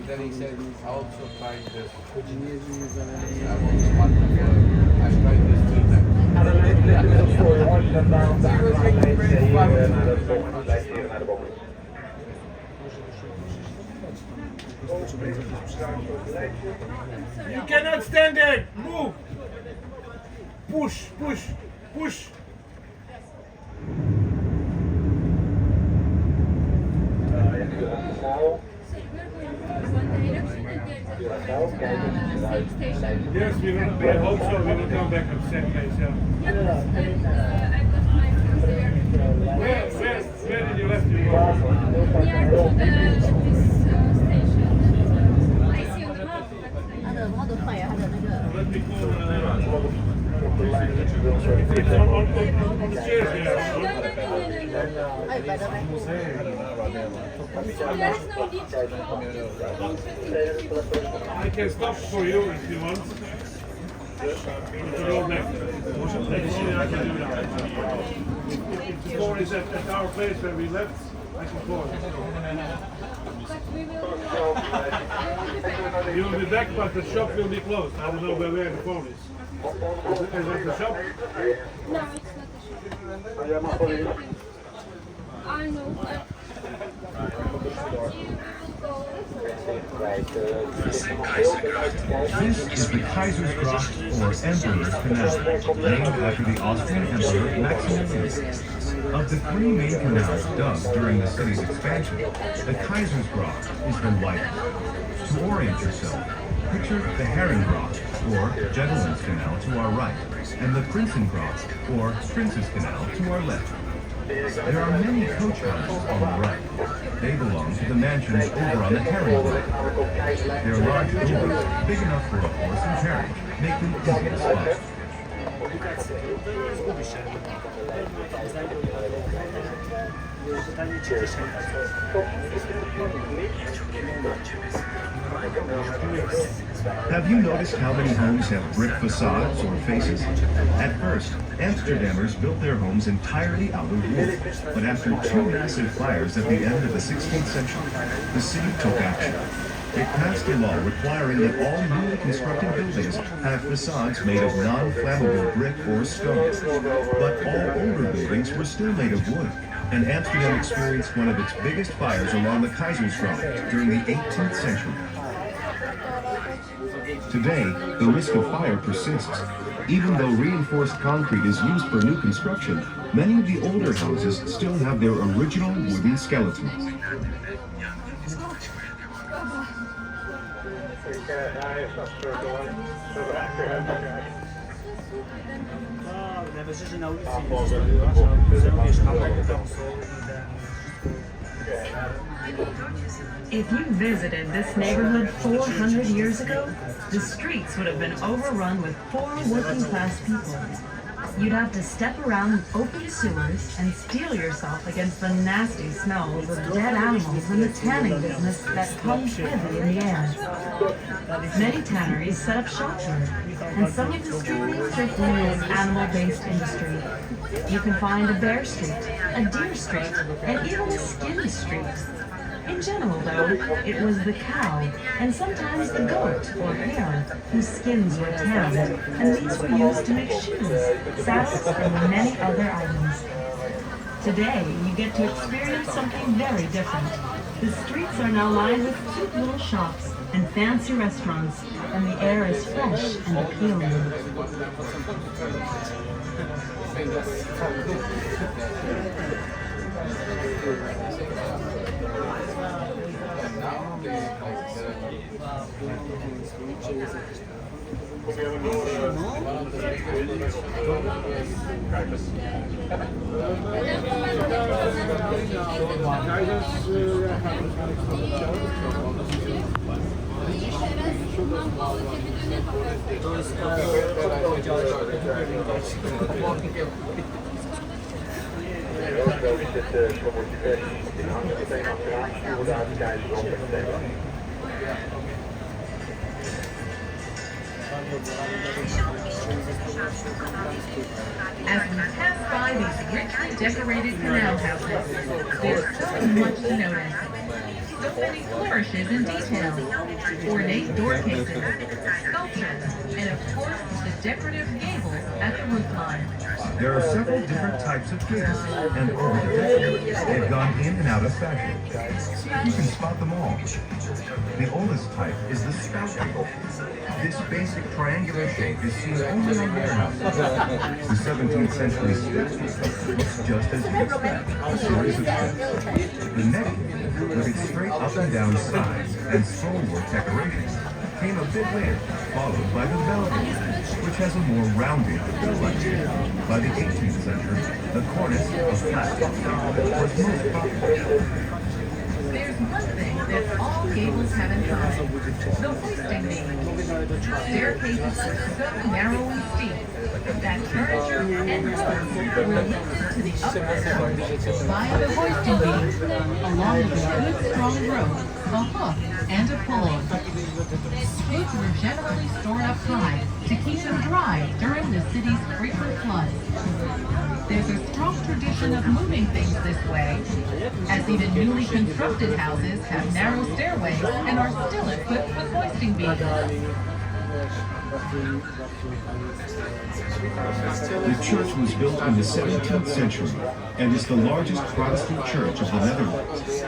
Then he said, I also tried this. I was one of I tried this 3 times. You cannot stand there. Move. Push, push, push. Yes, we hope so. We will come back at the same place. Yeah. Where did you left your Near to this station. I see on the map. Let me call. It's on the stairs there. There is no need to I can stop for you if you want. To go back. Let's see, I can do that. If the phone is at our place where we left, I can call. But we will You will be back, but the shop will be closed. I don't know where the phone is. Is it the shop? No, it's not the shop. Okay. I know. This is the Kaisersgracht, or Emperor's Canal, named after the Austrian Emperor Maximilian. Of the 3 main canals dug during the city's expansion, the Kaisersgracht is the widest. To orient yourself, picture the Herrengracht, or Gentleman's Canal, to our right, and the Prinsengracht, or Prince's Canal, to our left. There are many coach houses on the right. They belong to the mansions over on the Herrengracht. Their large doors, big enough for a horse and carriage, make them easy to spot. Have you noticed how many homes have brick facades or faces? At first, Amsterdammers built their homes entirely out of wood, but after 2 massive fires at the end of the 16th century, the city took action. It passed a law requiring that all newly constructed buildings have facades made of non-flammable brick or stone. But all older buildings were still made of wood, and Amsterdam experienced one of its biggest fires along the Keizersgracht during the 18th century. Today, the risk of fire persists. Even though reinforced concrete is used for new construction, many of the older houses still have their original wooden skeletons. If you visited this neighborhood 400 years ago, the streets would have been overrun with poor working-class people. You'd have to step around open sewers and steel yourself against the nasty smells of dead animals and the tanning business that comes heavy in the air. Many tanneries set up shop here, and some of the street names reflect this animal-based industry. You can find a bear street, a deer street, and even a skin street. In general, though, it was the cow, and sometimes the goat or hare, whose skins were tanned, and these were used to make shoes, saddles, and many other items. Today, you get to experience something very different. The streets are now lined with cute little shops and fancy restaurants, and the air is fresh and appealing. As we pass by these richly decorated canal houses, there's so much to notice. So many flourishes and details, ornate door cases, sculptures, and of course the decorative gables at the roofline. There are several different types of gables, and over the decades, they've gone in and out of fashion. You can spot them all. The oldest type is the spout gable. This basic triangular shape is seen only on warehouses. The 17th century spout looks just as you'd expect, a series of steps. The neck gable, with its straight up and down sides and scrollwork decorations, came a bit later, followed by the bell gable, which has a more rounded, bell-like shape. By the 18th century, the cornice of plastic was most popular. There's one thing that all gables have in common: the hoisting beam. Staircases are so narrow and steep that furniture and doors were lifted to the upper floor via the hoisting beam, along with a good strong rope, a hook, and a pulley. Goods were generally stored up high to keep them dry during the city's frequent floods. There's a strong tradition of moving things this way, as even newly constructed houses have narrow stairways and are still equipped with hoisting beams. The church was built in the 17th century and is the largest Protestant church of the Netherlands.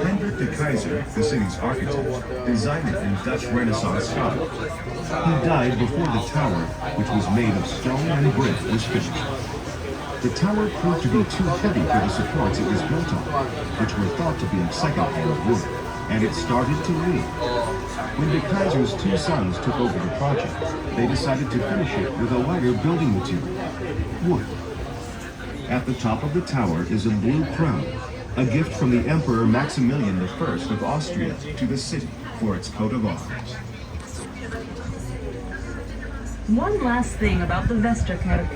Hendrik de Keyser, the city's architect, designed it in Dutch Renaissance style. He died before the tower, which was made of stone and brick, was finished. The tower proved to be too heavy for the supports it was built on, which were thought to be of second-hand wood, and it started to leak. When de Keyser's two sons took over the project, they decided to finish it with a lighter building material, wood. At the top of the tower is a blue crown, a gift from the Emperor Maximilian I of Austria to the city for its coat of arms. One last thing about the Westerkerk.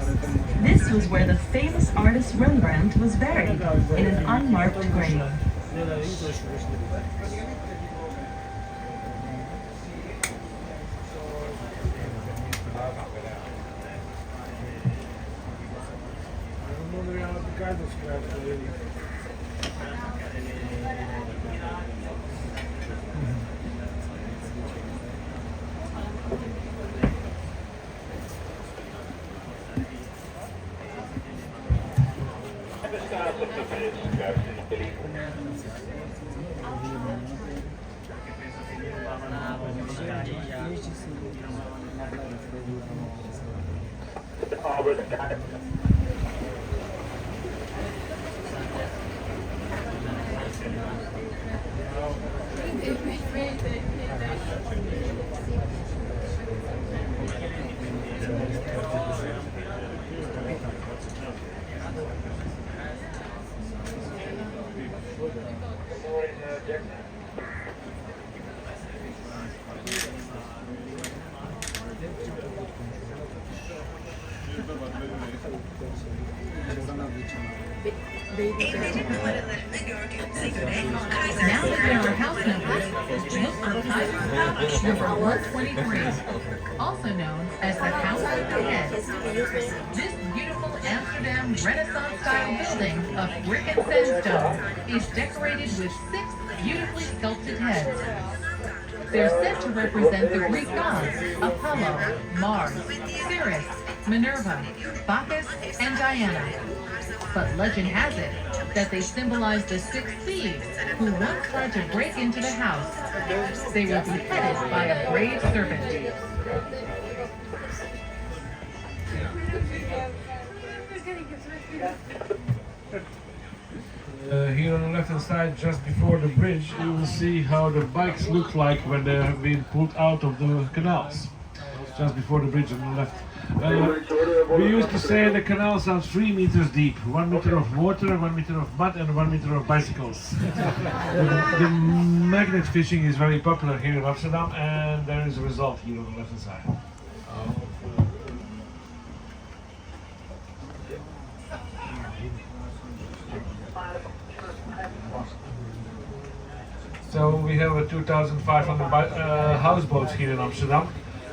This was where the famous artist Rembrandt was buried, in an unmarked grave. Now that there are house numbers, look for Keyser's House number 123, also known as the House with the Head. This beautiful Amsterdam Renaissance-style building of brick and sandstone is decorated with 6 beautifully sculpted heads. They're said to represent the Greek gods Apollo, Mars, Ceres, Minerva, Bacchus, and Diana. But legend has it that they symbolize the 6 thieves who once tried to break into the house. They were beheaded by a brave serpent. Here on the left-hand side, just before the bridge, you will see how the bikes look like when they have been pulled out of the canals. Just before the bridge on the left. We used to say the canals are 3 meters deep, 1 meter of water, 1 meter of mud, and 1 meter of bicycles. The magnet fishing is very popular here in Amsterdam, and there is a result here on the left-hand side. So we have a 2,500 houseboats here in Amsterdam,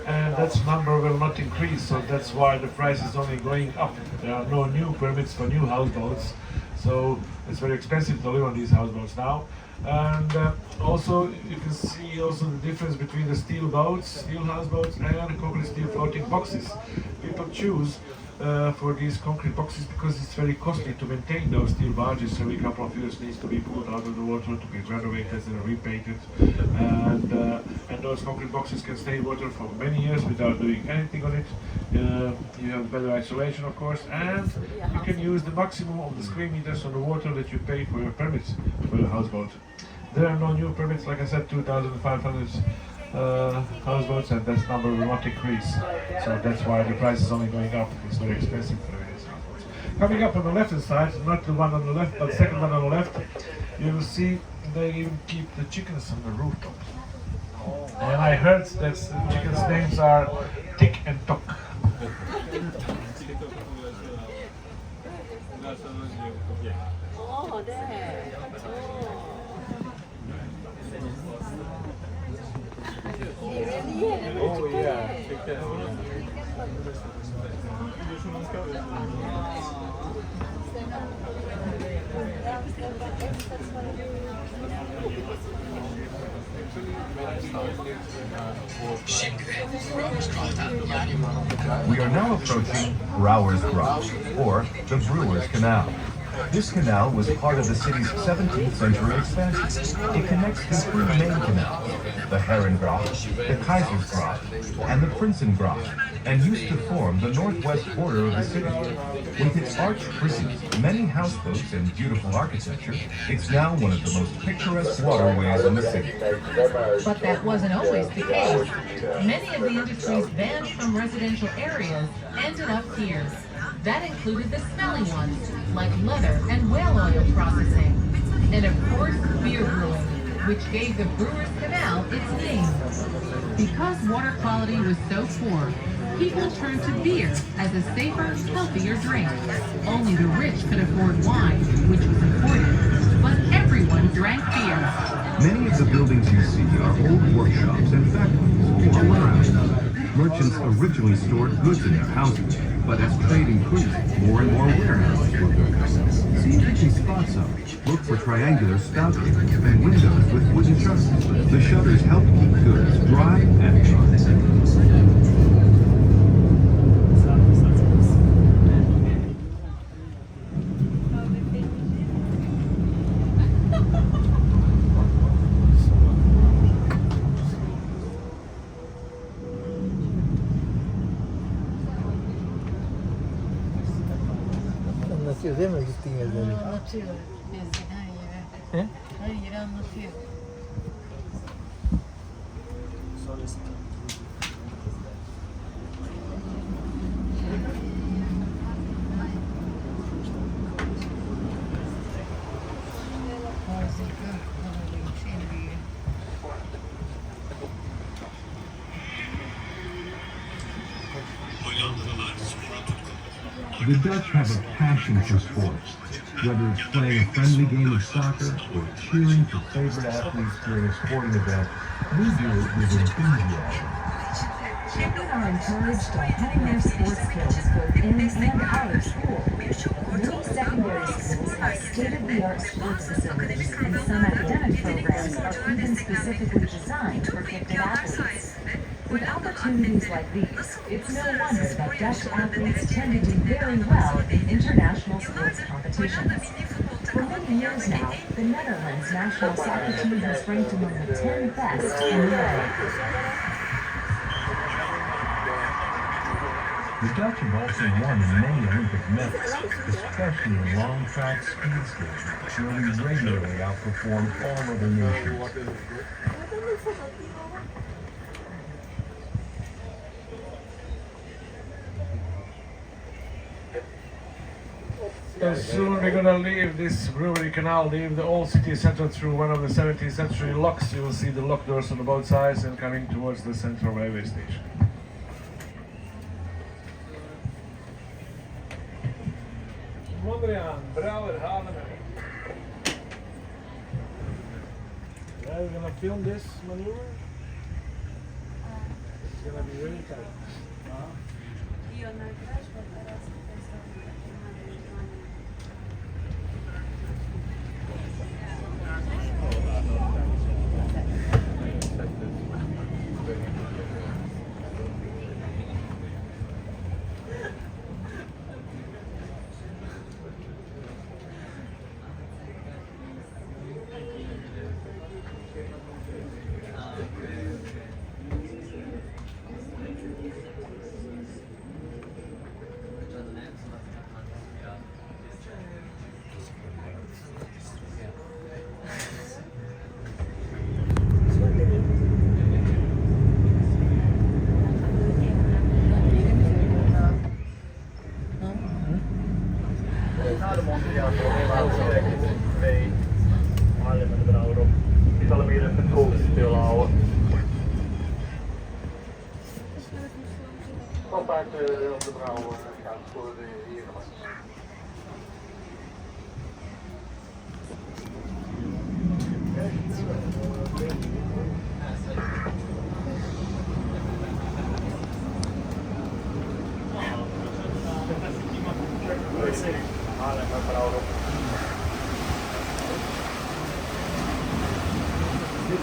and that number will not increase, so that's why the price is only going up. There are no new permits for new houseboats, so it's very expensive to live on these houseboats now. And also you can see also the difference between the steel boats, steel houseboats, and concrete steel floating boxes. People choose for these concrete boxes because it's very costly to maintain those steel barges. Every couple of years needs to be pulled out of the water to be renovated and repainted, and those concrete boxes can stay in water for many years without doing anything on it. You have better isolation, of course, and you can use the maximum of the square meters on the water that you pay for your permits for the houseboat. There are no new permits, like I said, 2,500 houseboats, and that number will not increase. So that's why the price is only going up. It's very expensive for these houseboats. Coming up on the left hand side, not the one on the left, but the second one on the left, you will see they even keep the chickens on the rooftops. And I heard that the chickens' names are Tick and Tock. 어, 네. Oh yeah, chicken. We are now approaching Brouwer's Gracht, or the Brewer's Canal. This canal was part of the city's 17th century expansion. It connects the three main canals, the Herengracht, the Keizersgracht, and the Prinsengracht, and used to form the northwest border of the city. With its arched bridges, many houseboats, and beautiful architecture, it's now one of the most picturesque waterways in the city. But that wasn't always the case. Many of the industries banned from residential areas ended up here. That included the smelly ones, like leather and whale oil processing. And of course, beer brewing, which gave the Brewer's Canal its name. Because water quality was so poor, people turned to beer as a safer, healthier drink. Only the rich could afford wine, which was imported, but everyone drank beer. Many of the buildings you see are old workshops and factories or warehouses. Merchants originally stored goods in their houses, but as trade increased, more and more warehouses were built. See if you can spot some. Look for triangular spout doors and windows with wooden shutters. The shutters help keep goods dry and dry. Anlatıyor değil mi gittiğin yerleri? Anlatıyor. Gezdiğin her yere. He? Her yeri anlatıyor. The Dutch have a passion for sports, whether it's playing a friendly game of soccer or cheering for favorite athletes during a sporting event. We do it with enthusiasm. Children are encouraged to hone their sports skills both in and out of school. Many secondary schools have state-of-the-art sports facilities, and some academic programs are even specifically designed for gifted athletes. With opportunities like these, it's no wonder that Dutch athletes tend to do very well in international sports competitions. For many years now, the Netherlands national soccer team has ranked among the 10 best in Europe. The Dutch have also won many Olympic medals, especially in long track speed skating, where we regularly outperform all other nations. So soon we're gonna leave this brewery canal, leave the old city center through one of the 17th century locks. You will see the lock doors on the both sides and coming towards the central railway station. Mondrian, Brouwer, Havener. Are you gonna film this maneuver? It's gonna be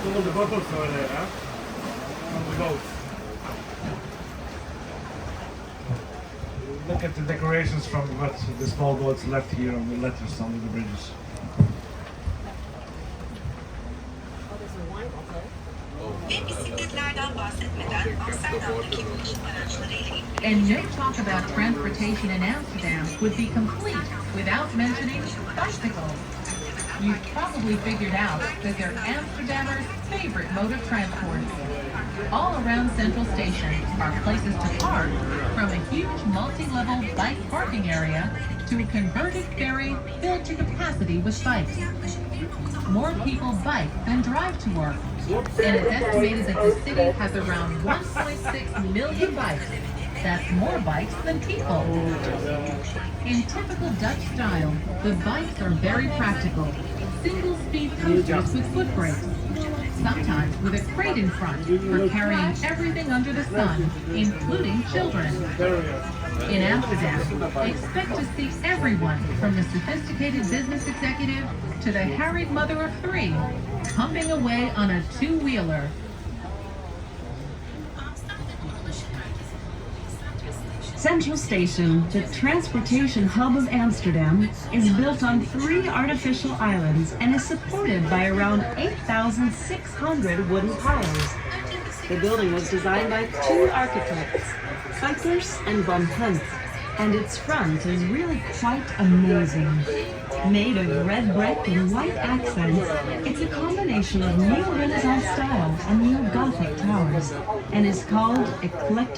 All the bottles over there, huh? On the boat. Look at the decorations from what the small boats left here on the letters under the bridges. And no talk about transportation in Amsterdam would be complete without mentioning bicycles. You've probably figured out that they're Amsterdammers' favorite mode of transport. All around Central Station are places to park, from a huge multi-level bike parking area to a converted ferry filled to capacity with bikes. More people bike than drive to work, and it's estimated that the city has around 1.6 million bikes. That's more bikes than people. In typical Dutch style, the bikes are very practical. Single-speed coasters with foot brakes, sometimes with a crate in front for carrying everything under the sun, including children. In Amsterdam, expect to see everyone from the sophisticated business executive to the harried mother of three, pumping away on a two-wheeler. Central Station, the transportation hub of Amsterdam, is built on 3 artificial islands and is supported by around 8,600 wooden piles. The building was designed by 2 architects, Cyprus and Von Hunt, and its front is really quite amazing. Made of red brick and white accents, it's a combination of Neo-Renaissance style and Neo-Gothic towers, and is called eclectic.